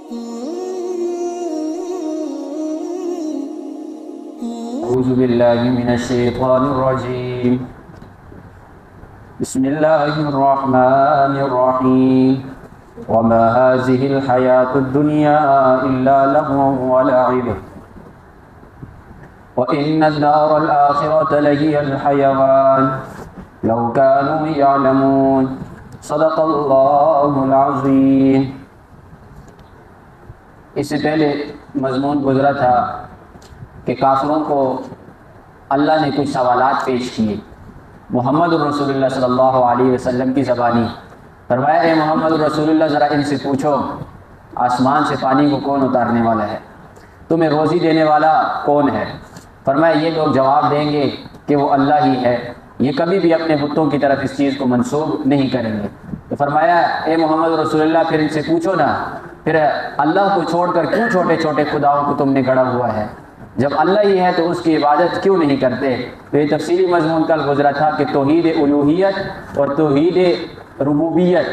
أعوذ بالله من الشيطان الرجيم بسم الله الرحمن الرحيم وما هذه الحياة الدنيا إلا لهو ولعب وإن الدار الآخرة لهي الحيوان لو كانوا يعلمون صدق اللہ العظیم۔ اس سے پہلے مضمون گزرا تھا کہ کافروں کو اللہ نے کچھ سوالات پیش کیے محمد رسول اللہ صلی اللہ علیہ وسلم کی زبانی۔ فرمایا اے محمد رسول اللہ ذرا ان سے پوچھو آسمان سے پانی کو کون اتارنے والا ہے، تمہیں روزی دینے والا کون ہے؟ فرمایا یہ لوگ جواب دیں گے کہ وہ اللہ ہی ہے، یہ کبھی بھی اپنے بتوں کی طرف اس چیز کو منسوب نہیں کریں گے۔ تو فرمایا اے محمد رسول اللہ پھر ان سے پوچھو نا، پھر اللہ کو چھوڑ کر کیوں چھوٹے چھوٹے خداؤں کو تم نے گڑھا ہوا ہے؟ جب اللہ ہی ہے تو اس کی عبادت کیوں نہیں کرتے؟ تو یہ تفصیلی مضمون کل گزرا تھا کہ توحید الوہیت اور توحید ربوبیت،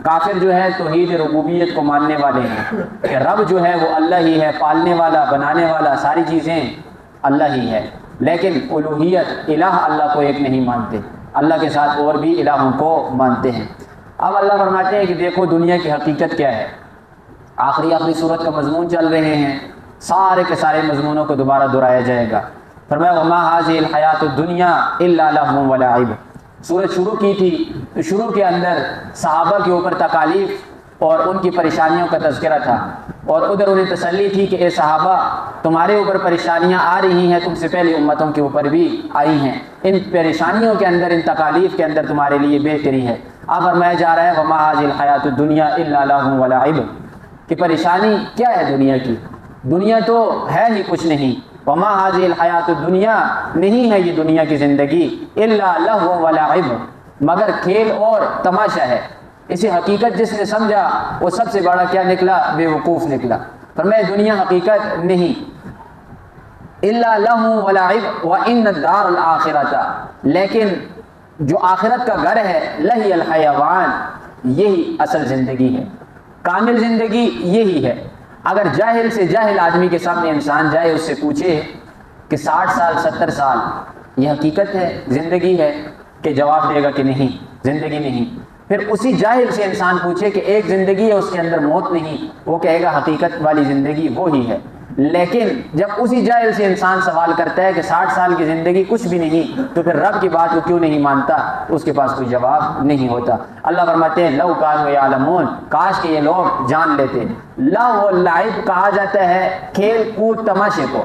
کافر جو ہے توحید ربوبیت کو ماننے والے ہیں کہ رب جو ہے وہ اللہ ہی ہے، پالنے والا، بنانے والا، ساری چیزیں اللہ ہی ہے، لیکن الوہیت الہ اللہ کو ایک نہیں مانتے، اللہ کے ساتھ اور بھی الہوں کو مانتے ہیں۔ اب اللہ فرماتے ہیں کہ دیکھو دنیا کی حقیقت کیا ہے۔ آخری صورت کا مضمون چل رہے ہیں، سارے کے سارے مضمونوں کو دوبارہ دہرایا جائے گا۔ فرمایا وما هذه الحیات الدنیا الا لهو ولعب۔ سورت شروع کی تھی تو شروع کے اندر صحابہ کے اوپر تکالیف اور ان کی پریشانیوں کا تذکرہ تھا، اور ادھر انہیں تسلی تھی کہ اے صحابہ تمہارے اوپر پریشانیاں آ رہی ہیں، تم سے پہلے امتوں کے اوپر بھی آئی ہیں، ان پریشانیوں کے اندر، ان تکالیف کے اندر تمہارے لیے بہتری ہے۔ اب فرمایا جا رہا ہے وما هذه الحیات الدنیا الا لهو ولعب، کہ پریشانی کیا ہے دنیا کی؟ دنیا تو ہے ہی کچھ نہیں۔ وما هذه الحیات الدنیا، نہیں ہے یہ دنیا کی زندگی، الا لهو ولعب، مگر کھیل اور تماشا ہے۔ اسے حقیقت جس نے سمجھا وہ سب سے بڑا کیا نکلا؟ بے وقوف نکلا۔ فرمایا دنیا حقیقت نہیں، الا لهو ولعب وان الدار الاخرۃ، لیکن جو آخرت کا گھر ہے، لہی الحیوان، یہی اصل زندگی ہے، کامل زندگی یہی ہے۔ اگر جاہل سے جاہل آدمی کے سامنے انسان جائے، اس سے پوچھے کہ 60 سال 70 سال یہ حقیقت ہے، زندگی ہے، کہ جواب دے گا کہ نہیں، زندگی نہیں۔ پھر اسی جاہل سے انسان پوچھے کہ ایک زندگی ہے اس کے اندر موت نہیں، وہ کہے گا حقیقت والی زندگی وہی ہے۔ لیکن جب اسی جاہل سے انسان سوال کرتا ہے کہ 60 سال کی زندگی کچھ بھی نہیں، تو پھر رب کی بات کو کیوں نہیں مانتا؟ اس کے پاس کوئی جواب نہیں ہوتا۔ اللہ فرماتے ہیں لو کانوا یعلمون، کاش کہ یہ لوگ جان لیتے۔ لہو اللعب کہا جاتا ہے کھیل کود تماشے کو۔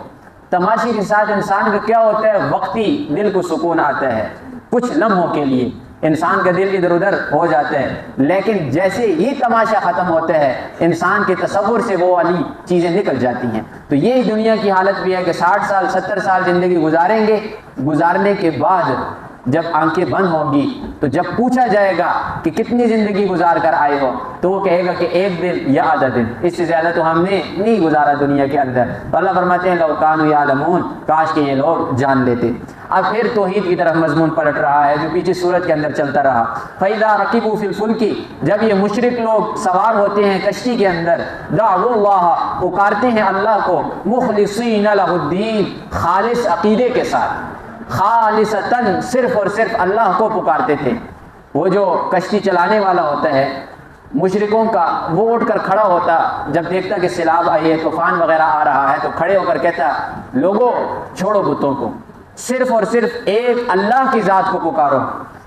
تماشے کے ساتھ انسان کا کیا ہوتا ہے؟ وقتی دل کو سکون آتا ہے، کچھ لمحوں کے لیے انسان کا دل ادھر ادھر ہو جاتا ہے، لیکن جیسے ہی تماشا ختم ہوتا ہے انسان کے تصور سے وہ والی چیزیں نکل جاتی ہیں۔ تو یہی دنیا کی حالت بھی ہے کہ 60 سال 70 سال زندگی گزاریں گے، گزارنے کے بعد جب آنکھیں بند ہوں گی تو جب پوچھا جائے گا کہ کتنی زندگی گزار کر آئے ہو، تو وہ کہے گا کہ ایک دن یا آدھا دن، اس سے زیادہ تو ہم نے نہیں گزارا دنیا کے اندر۔ تو اللہ فرماتے ہیں لو کانوا یعلمون، کاش کہ یہ لوگ جان لیتے۔ اب پھر توحید کی طرف مضمون پلٹ رہا ہے جو پیچھے سورت کے اندر چلتا رہا۔ فَإِذَا رَكِبُوا فِي الْفُلْكِ، جب یہ مشرک لوگ سوار ہوتے ہیں کشتی کے اندر، دعوا اللہ، پکارتے ہیں اللہ کو، مخلصین لہ الدین، خالص عقیدے کے ساتھ، خالصتاً صرف اور صرف اللہ کو پکارتے تھے۔ وہ جو کشتی چلانے والا ہوتا ہے مشرکوں کا، وہ اٹھ کر کھڑا ہوتا جب دیکھتا کہ سیلاب آئی ہے، طوفان وغیرہ آ رہا ہے، تو کھڑے ہو کر کہتا لوگوں چھوڑو بتوں کو، صرف اور صرف ایک اللہ کی ذات کو پکارو،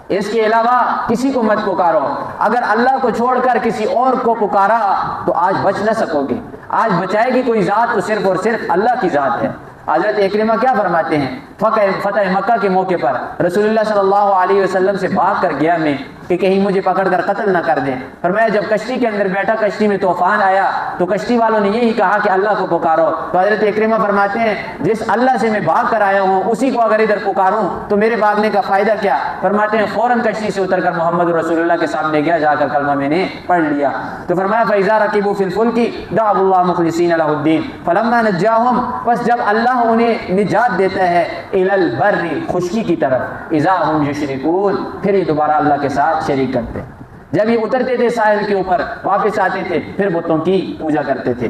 اس کے علاوہ کسی کو مت پکارو۔ اگر اللہ کو چھوڑ کر کسی اور کو پکارا تو آج بچ نہ سکو گے، آج بچائے گی کوئی ذات تو صرف اور صرف اللہ کی ذات ہے۔ حضرت اکرمہ کیا فرماتے ہیں؟ فتح مکہ کے موقع پر رسول اللہ صلی اللہ علیہ وسلم سے بھاگ کر گیا میں کہ کہیں مجھے پکڑ کر قتل نہ کر دیں۔ فرمایا جب کشتی کے اندر بیٹھا، کشتی میں طوفان آیا تو کشتی والوں نے یہی کہا کہ اللہ کو پکارو۔ تو حضرت اکرمہ فرماتے ہیں جس اللہ سے میں بھاگ کر آیا ہوں اسی کو اگر ادھر پکاروں تو میرے بھاگنے کا فائدہ کیا؟ فرماتے ہیں فوراً کشتی سے اتر کر محمد رسول اللہ کے سامنے گیا، جا کر کلمہ میں نے پڑھ لیا۔ تو فرمایا فَإِذَا رَكِبُوا فِي الْفُلْكِ دَعَوُا اللَّهَ مُخْلِصِينَ لَهُ الدِّينَ فَلَمَّا نَجَّاهُمْ، بس جب اللہ انہیں نجات دیتا ہے، إِلَى الْبَرِّ، خشکی کی طرف، إِذَا هُمْ يُشْرِكُونَ، پھر یہ دوبارہ اللہ کے ساتھ شریک کرتے ہیں۔ جب یہ اترتے تھے ساحل کے اوپر واپس آتے تھے پھر بتوں کی پوجا کرتے تھے۔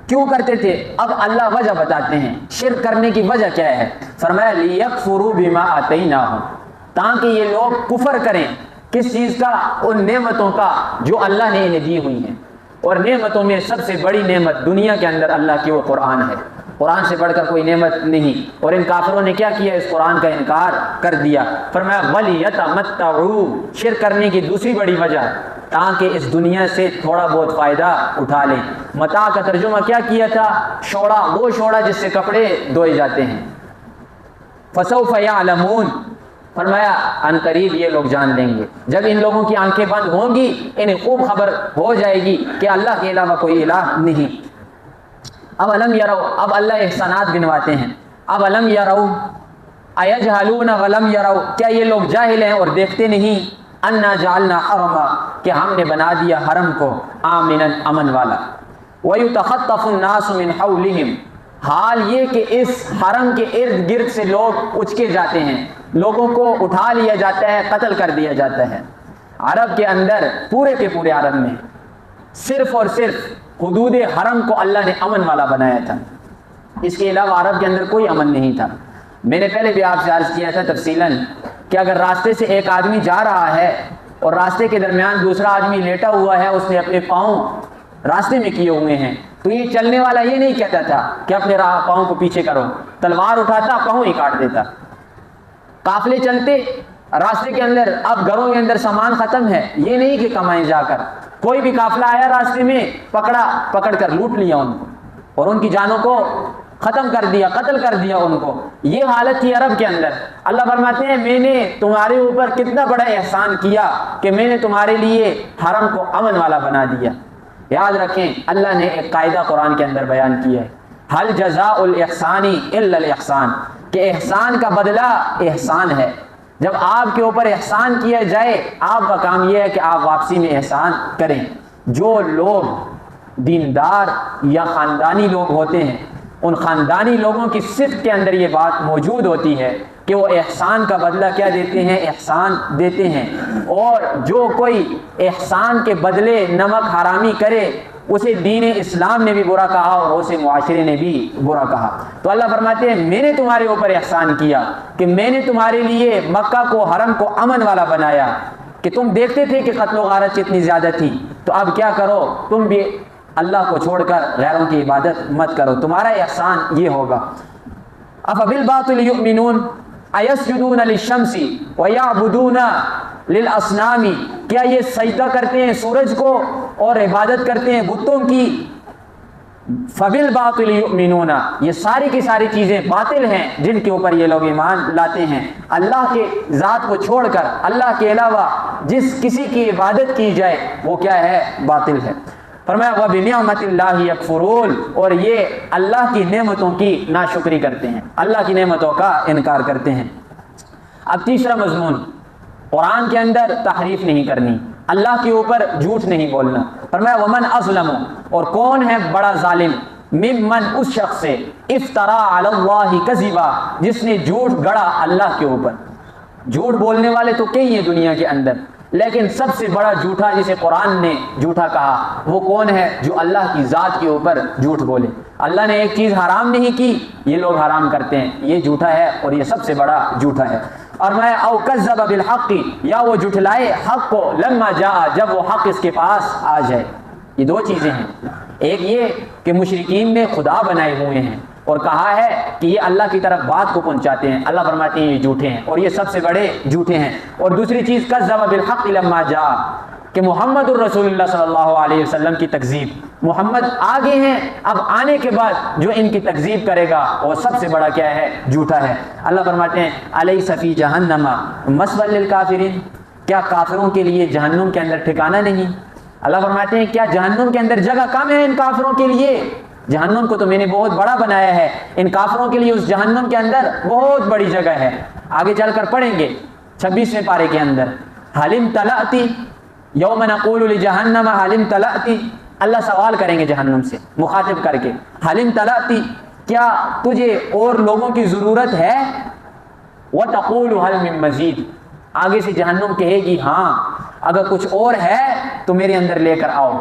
کیوں کرتے تھے؟ اب اللہ وجہ بتاتے ہیں شرک کرنے کی وجہ کیا ہے۔ فرمایا لیکفروا بما آتیناہم، تاکہ یہ لوگ کفر کریں کس چیز کا؟ ان نعمتوں کا جو اللہ نے انہیں دی ہوئی ہیں، اور نعمتوں میں سب سے بڑی نعمت دنیا کے اندر اللہ کی وہ قرآن ہے، قرآن سے بڑھ کر کوئی نعمت نہیں۔ اور ان کافروں نے کیا کیا؟ اس قرآن کا انکار کر دیا۔ فرمایا وَلِيَتَمَتَّعُوا، شرک کرنے کی دوسری بڑی وجہ تاکہ اس دنیا سے تھوڑا بہت فائدہ اٹھا لیں۔ متاع کا ترجمہ کیا کیا تھا؟ شوڑا، وہ شوڑا جس سے کپڑے دھوئے جاتے ہیں۔ فَسَوْفَ يَعْلَمُونَ، فرمایا ان قریب یہ لوگ جان لیں گے، جب ان لوگوں کی آنکھیں بند ہوں گی انہیں خوب خبر ہو جائے گی کہ اللہ کے علاوہ کوئی الہ نہیں۔ اب علم یرو، اب اللہ احسانات گنواتے ہیں۔ اب علم یرو ایجہلون ولم یرو، کیا یہ لوگ جاہل ہیں اور دیکھتے نہیں؟ انا جعلنا حرما، کہ ہم نے بنا دیا حرم کو آمنا، امن والا۔ ویتخطف الناس من حولہم، حال یہ کہ اس حرم کے ارد گرد سے لوگ اچکے جاتے ہیں، لوگوں کو اٹھا لیا جاتا ہے، قتل کر دیا جاتا ہے۔ عرب کے اندر پورے کے پورے عرب میں صرف اور صرف حدود حرم کو اللہ نے امن والا بنایا تھا، اس کے علاوہ عرب کے اندر کوئی امن نہیں تھا۔ میں نے پہلے بھی آپ سے عرض کیا تھا تفصیلاً کہ اگر راستے سے ایک آدمی جا رہا ہے اور راستے کے درمیان دوسرا آدمی لیٹا ہوا ہے، اس نے اپنے پاؤں راستے میں کیے ہوئے ہیں، تو یہ چلنے والا یہ نہیں کہتا تھا کہ اپنے پاؤں کو پیچھے کرو، تلوار اٹھاتا پاؤں ہی کاٹ دیتا۔ قافلے چلتے راستے کے اندر، اب گھروں کے اندر سامان ختم ہے، یہ نہیں کہ کمائیں جا کر، کوئی بھی قافلہ آیا راستے میں پکڑ کر لوٹ لیا ان کو اور ان کی جانوں کو ختم کر دیا، قتل کر دیا ان کو۔ یہ حالت تھی عرب کے اندر۔ اللہ فرماتے ہیں میں نے تمہارے اوپر کتنا بڑا احسان کیا کہ میں نے تمہارے لیے حرم کو امن والا بنا دیا۔ یاد رکھیں اللہ نے ایک قاعدہ قرآن کے اندر بیان کیا ہے، حل جزاء الاحسان الا الاحسان، کہ احسان کا بدلہ احسان ہے۔ جب آپ کے اوپر احسان کیا جائے آپ کا کام یہ ہے کہ آپ واپسی میں احسان کریں۔ جو لوگ دیندار یا خاندانی لوگ ہوتے ہیں ان خاندانی لوگوں کی صفت کے اندر یہ بات موجود ہوتی ہے کہ وہ احسان کا بدلہ کیا دیتے ہیں؟ احسان دیتے ہیں۔ اور جو کوئی احسان کے بدلے نمک حرامی کرے اسے دین اسلام نے بھی برا کہا اور اسے معاشرے نے بھی برا کہا۔ تو اللہ فرماتے ہیں میں نے تمہارے اوپر احسان کیا کہ میں نے تمہارے لیے مکہ کو، حرم کو امن والا بنایا، کہ تم دیکھتے تھے کہ قتل و غارت کتنی زیادہ تھی، تو اب کیا کرو تم بھی اللہ کو چھوڑ کر غیروں کی عبادت مت کرو، تمہارا احسان یہ ہوگا۔ افبالباطل یؤمنون ایسجدون للشمس ویعبدون للاصنام، کیا یہ سجدہ کرتے ہیں سورج کو اور عبادت کرتے ہیں بتوں کی؟ فبالباطل یؤمنون، یہ ساری کی ساری چیزیں باطل ہیں جن کے اوپر یہ لوگ ایمان لاتے ہیں۔ اللہ کے ذات کو چھوڑ کر اللہ کے علاوہ جس کسی کی عبادت کی جائے وہ کیا ہے؟ باطل ہے۔ فرمایا وَبِنِعْمَةِ اللَّهِ يَكْفُرُونَ، اور یہ اللہ کی نعمتوں کی ناشکری کرتے ہیں، اللہ کی نعمتوں کا انکار کرتے ہیں۔ اب تیسرا مضمون، قرآن کے اندر تحریف نہیں کرنی، اللہ کے اوپر جھوٹ نہیں بولنا۔ فرمایا وَمَنْ أَظْلَمُ، اور کون ہے بڑا ظالم، ممن، اس شخص سے، افترا علی اللہ کذبا، جس نے جھوٹ گڑا اللہ کے اوپر۔ جھوٹ بولنے والے تو کئی ہیں دنیا کے اندر، لیکن سب سے بڑا جھوٹا جسے قرآن نے جھوٹا کہا وہ کون ہے؟ جو اللہ کی ذات کے اوپر جھوٹ بولے۔ اللہ نے ایک چیز حرام نہیں کی، یہ لوگ حرام کرتے ہیں، یہ جھوٹا ہے اور یہ سب سے بڑا جھوٹا ہے۔ اور میں او کذب بالحق، یا وہ جھٹلائے حق کو، لما جاء، جب وہ حق اس کے پاس آ جائے۔ یہ دو چیزیں ہیں، ایک یہ کہ مشرکین نے خدا بنائے ہوئے ہیں اور کہا ہے کہ یہ اللہ کی طرف بات کو پہنچاتے ہیں، اللہ فرماتے ہیں یہ جھوٹے ہیں اور یہ سب سے بڑے جھوٹے ہیں۔ اور دوسری چیز کذب بالحق لما جاء، کہ محمد الرسول اللہ صلی اللہ علیہ وسلم کی تکذیب، محمد آگے ہیں، اب آنے کے بعد جو ان کی تکذیب کرے گا وہ سب سے بڑا کیا ہے؟ جھوٹا ہے۔ اللہ فرماتے ہیں الیس فی جہنم مثوی للکافرین، کیا کافروں کے لیے جہنم کے اندر ٹھکانہ نہیں؟ اللہ فرماتے ہیں کیا جہنم کے اندر جگہ کم ہے ان کافروں کے لیے؟ جہنم کو تو میں نے بہت بڑا بنایا ہے، ان کافروں کے لیے اس جہنم کے اندر بہت بڑی جگہ ہے۔ آگے چل کر پڑھیں گے 26ویں پارے کے اندر، حلم تلأتی یوم نقول لجہنم حلم تلأتی، اللہ سوال کریں گے جہنم سے مخاطب کر کے، حلم تلأتی، کیا تجھے اور لوگوں کی ضرورت ہے؟ وتقول هل من مزید، آگے سے جہنم کہے گی ہاں اگر کچھ اور ہے تو میرے اندر لے کر آؤ۔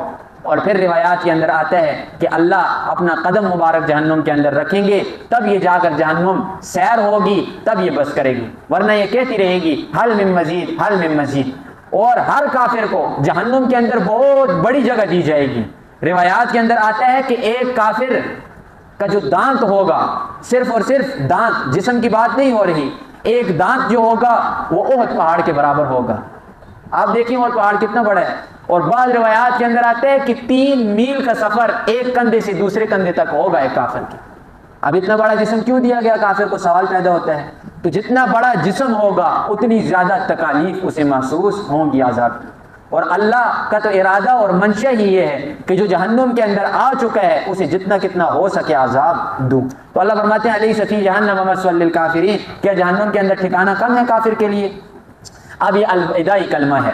اور پھر روایات کے اندر آتا ہے کہ اللہ اپنا قدم مبارک جہنم کے اندر رکھیں گے، تب یہ جا کر جہنم سیر ہوگی، تب یہ بس کرے گی، ورنہ یہ کہتی رہے گی حل من مزید، حل من مزید۔ اور ہر کافر کو جہنم کے اندر بہت بڑی جگہ دی جائے گی۔ روایات کے اندر آتا ہے کہ ایک کافر کا جو دانت ہوگا، صرف اور صرف دانت، جسم کی بات نہیں ہو رہی، ایک دانت جو ہوگا وہ احد پہاڑ کے برابر ہوگا۔ آپ دیکھیں احد پہاڑ کتنا بڑا ہے۔ اور بعض روایات کے اندر آتے ہیں کہ 3 میل کا سفر ایک کندھے سے دوسرے کندھے تک ہوگا ایک کافر کی۔ اب اتنا بڑا جسم کیوں دیا گیا کافر کو؟ سوال پیدا ہوتا ہے۔ تو جتنا بڑا جسم ہوگا اتنی زیادہ تکالیف اسے محسوس ہوں گی عذاب کی۔ اور اللہ کا تو ارادہ اور منشا ہی یہ ہے کہ جو جہنم کے اندر آ چکا ہے اسے جتنا کتنا ہو سکے عذاب دوں۔ تو اللہ فرماتے ہیں علیہ فی جہنم مثوی للکافرین، کیا جہنم کے اندر ٹھکانہ کم ہے کافر کے لیے؟ اب یہ الوداعی کلمہ ہے،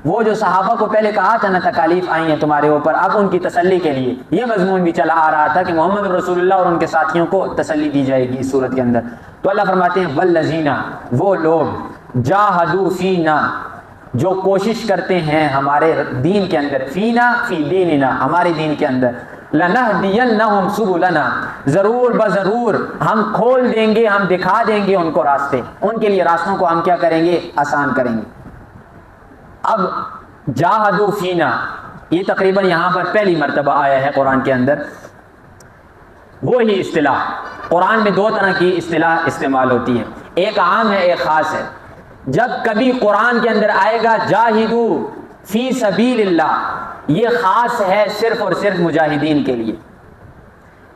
وہ جو صحابہ کو پہلے کہا تھا نا تکالیف آئی ہیں تمہارے اوپر، اب ان کی تسلی کے لیے یہ مضمون بھی چلا آ رہا تھا کہ محمد رسول اللہ اور ان کے ساتھیوں کو تسلی دی جائے گی اس صورت کے اندر۔ تو اللہ فرماتے ہیں والذین، وہ لوگ جاہدوا فینا، جو کوشش کرتے ہیں ہمارے دین کے اندر، فینا فی دیننا، ہمارے دین کے اندر، لنہدینہم سبلنا، ضرور بضرور ہم کھول دیں گے، ہم دکھا دیں گے ان کو راستے، ان کے لیے راستوں کو ہم کیا کریں گے؟ آسان کریں گے۔ اب جاہدوا فینا یہ تقریباً یہاں پر پہلی مرتبہ آیا ہے قرآن کے اندر۔ وہی اصطلاح قرآن میں 2 طرح کی اصطلاح استعمال ہوتی ہے، ایک عام ہے ایک خاص ہے۔ جب کبھی قرآن کے اندر آئے گا جاہدوا فی سبیل اللہ، یہ خاص ہے صرف اور صرف مجاہدین کے لیے،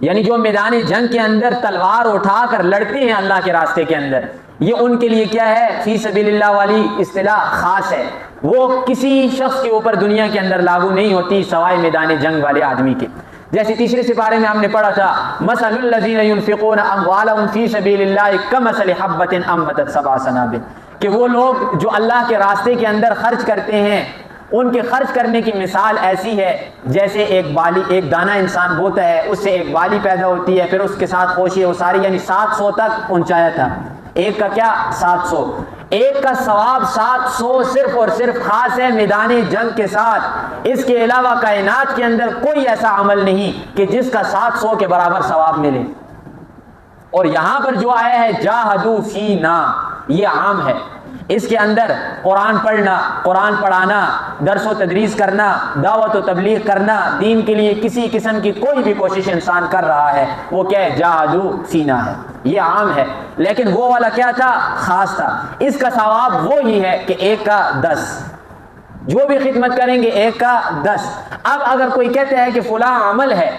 یعنی جو میدان جنگ کے اندر تلوار اٹھا کر لڑتے ہیں اللہ کے راستے کے اندر، یہ ان کے لیے کیا ہے؟ فی سبیل اللہ والی اصطلاح خاص ہے، وہ کسی شخص کے اوپر دنیا کے اندر لاگو نہیں ہوتی سوائے میدان جنگ والے آدمی کے۔ جیسے تیسرے سپارے میں ہم نے پڑھا تھا مثل الذین ينفقون اموالهم فی سبیل اللہ کمثل حبۃ انبتت 7 سنابل، کہ وہ لوگ جو اللہ کے راستے کے اندر خرچ کرتے ہیں، ان کے خرچ کرنے کی مثال ایسی ہے جیسے ایک دانہ انسان بوتا ہے، اس سے ایک بالی پیدا ہوتی ہے، پھر اس کے ساتھ خوشی اساری، یعنی 700 تک پہنچایا تھا۔ ایک کا کیا؟ 700، ایک کا ثواب 700 صرف اور صرف خاص ہے میدان جنگ کے ساتھ۔ اس کے علاوہ کائنات کے اندر کوئی ایسا عمل نہیں کہ جس کا 700 کے برابر ثواب ملے۔ اور یہاں پر جو آیا ہے جاہدوا فینا، یہ عام ہے، اس کے اندر قرآن پڑھنا، قرآن پڑھانا، درس و تدریس کرنا، دعوت و تبلیغ کرنا، دین کے لیے کسی قسم کی کوئی بھی کوشش انسان کر رہا ہے، وہ کیا ہے؟ جاہدوا فینا ہے، یہ عام ہے۔ لیکن وہ والا کیا تھا؟ خاص تھا۔ اس کا ثواب وہی ہے کہ 1 کا 10، جو بھی خدمت کریں گے 1 کا 10۔ اب اگر کوئی کہتا ہے کہ فلاں عمل ہے،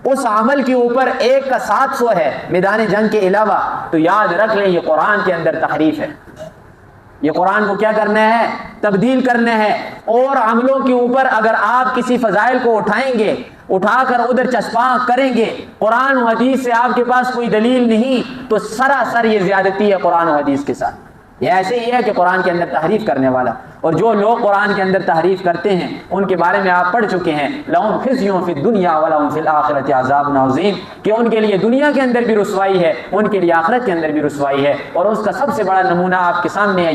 اس عمل کے اوپر 1 کا 700 ہے میدان جنگ کے علاوہ، تو یاد رکھ لیں یہ قرآن کے اندر تحریف ہے، یہ قرآن کو کیا کرنا ہے؟ تبدیل کرنا ہے۔ اور عملوں کے اوپر اگر آپ کسی فضائل کو اٹھائیں گے، اٹھا کر ادھر چسپاں کریں گے، قرآن و حدیث سے آپ کے پاس کوئی دلیل نہیں، تو سراسر یہ زیادتی ہے قرآن و حدیث کے ساتھ۔ یہ ایسے ہی ہے کہ قرآن کے اندر تحریف کرنے والا، اور جو لوگ قرآن کے اندر تحریف کرتے ہیں ان کے بارے میں آپ پڑھ چکے ہیں، لہم خزی فی الدنیا ولہم فی الآخرۃ عذاب عظیم، کہ ان کے لیے دنیا کے اندر بھی رسوائی ہے، ان کے لیے آخرت کے اندر بھی رسوائی ہے۔ اور اس کا سب سے بڑا نمونہ آپ کے سامنے ہے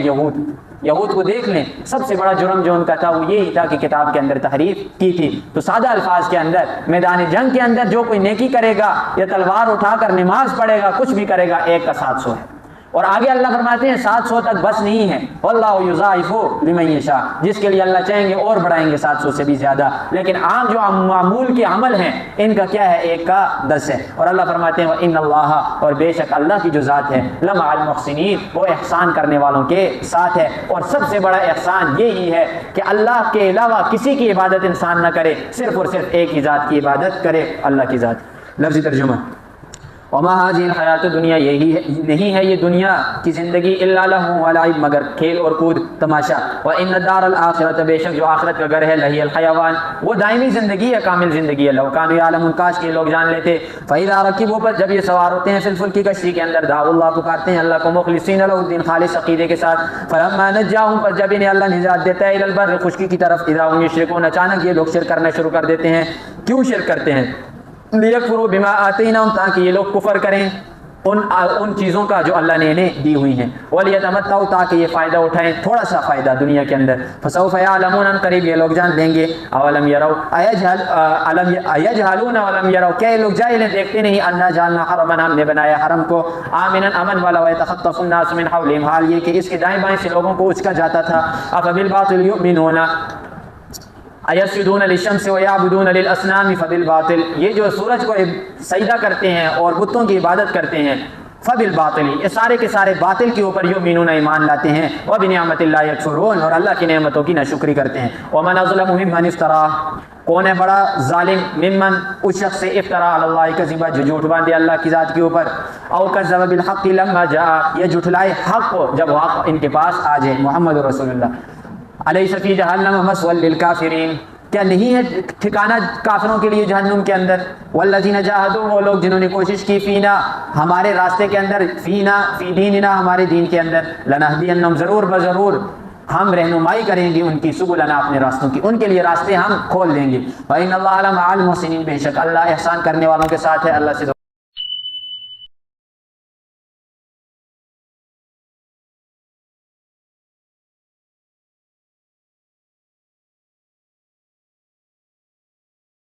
یہود کو دیکھ لیں، سب سے بڑا جرم جو ان کا تھا وہ یہی تھا کہ کتاب کے اندر تحریف کی تھی۔ تو سادہ الفاظ کے اندر میدان جنگ کے اندر جو کوئی نیکی کرے گا یا تلوار اٹھا کر نماز پڑھے گا، کچھ بھی کرے گا، 1 کا 700 ہے۔ اور آگے اللہ فرماتے ہیں 700 تک بس نہیں ہے، واللہ یضاعف لمن یشاء، جس کے لیے اللہ چاہیں گے اور بڑھائیں گے 700 سے بھی زیادہ۔ لیکن عام جو معمول کے عمل ہیں ان کا کیا ہے؟ 1 کا 10 ہے۔ اور اللہ فرماتے ہیں وَإِنَّ اللَّهَ، اور بے شک اللہ کی جو ذات ہے، لَمَعَ الْمُحْسِنِينَ، وہ احسان کرنے والوں کے ساتھ ہے۔ اور سب سے بڑا احسان یہی ہے کہ اللہ کے علاوہ کسی کی عبادت انسان نہ کرے، صرف اور صرف ایک ہی ذات کی عبادت کرے، اللہ کی ذات۔ لفظی ترجمہ وما هذه الحیات دنیا، یہی ہے نہیں ہے یہ دنیا کی زندگی، الا لہو ولعب، مگر کھیل اور کود تماشا، وان الدار الاخرۃ، بے شک جو آخرت کا گھر ہے، لہی الحیوان، وہ دائمی زندگی ہے، کامل زندگی ہے، لو کانوا یعلمون، کاش کے لوگ جان لیتے۔ فاذا رکبوا، پر جب یہ سوار ہوتے ہیں، فی الفلک کی کشتی کے اندر، دعوا اللہ، پکارتے ہیں اللہ کو، مخلصین لہ الدین، خالص عقیدے کے ساتھ، فلما نجاہم، پر جب انہیں اللہ نجات دیتا ہے، الی البر، خشکی کی طرف، اذا هم یشرکون، اچانک یہ لوگ شرک کرنا شروع کر دیتے ہیں۔ کیوں شرک کرتے ہیں؟ لیکفروا بما آتیناہم، تاکہ یہ لوگ کفر کریں ان چیزوں کا جو اللہ نے انہیں دی ہوئی ہیں، وَلِيَتَمَتَّعُوا تاکہ یہ فائدہ اٹھائیں تھوڑا سا فائدہ دنیا کے اندر، فَسَوْفَ يَعْلَمُونَ قریب یہ لوگ جان لیں گے، اَوَلَمْ يَرَوْا أَيَجْهَلُونَ وَلَمْ يَرَوْا کیا یہ لوگ جاہل ہیں دیکھتے نہیں، أَنَّا جَعَلْنَا حَرَمًا ہم نے بنایا حرم کو آمنا امن والا، وَيَتَخَطَّفُ النَّاسُ مِنْ حَوْلِهِمْ حال یہ کہ اس کے دائیں بائیں سے لوگوں کو اچکا جاتا تھا، أَفَبِالْبَاطِلِ يُؤْمِنُونَ ایسجدون للشمس ویعبدون للاصنام فبالباطل یہ جو سورج کو سجدہ کرتے ہیں اور بتوں کی عبادت کرتے ہیں، فبالباطل یہ سارے کے سارے باطل کے اوپر یؤمنون ایمان لاتے ہیں، وبنعمت اللہ یکفرون اور اللہ کی نعمتوں کی ناشکری کرتے ہیں، ومن اظلم ممن افترا کون ہے بڑا ظالم، ممن اس شخص سے افترا علی اللہ کذبا جو جھوٹ باندھے اللہ کی ذات کے اوپر، او کذب بالحق لما جاء یہ جھٹلائے حق کو جب حق ان کے پاس آ جائے، محمد رسول اللہ، الیس فی جہنم مثوی للکافرین کیا نہیں ہے ٹھکانہ کافروں کے لیے جہنم کے اندر، والذین جاہدوا وہ لوگ جنہوں نے کوشش کی فینا ہمارے راستے کے اندر، فینا فی دیننا ہمارے دین کے اندر، لنہدینہم ضرور بضرور ہم رہنمائی کریں گے ان کی، سبلنا اپنے راستوں کی، ان کے لیے راستے ہم کھول دیں گے، وَإِنَّ اللَّهَ لَمَعَ الْمُحْسِنِينَ بے شک اللہ احسان کرنے والوں کے ساتھ ہے، اللہ سے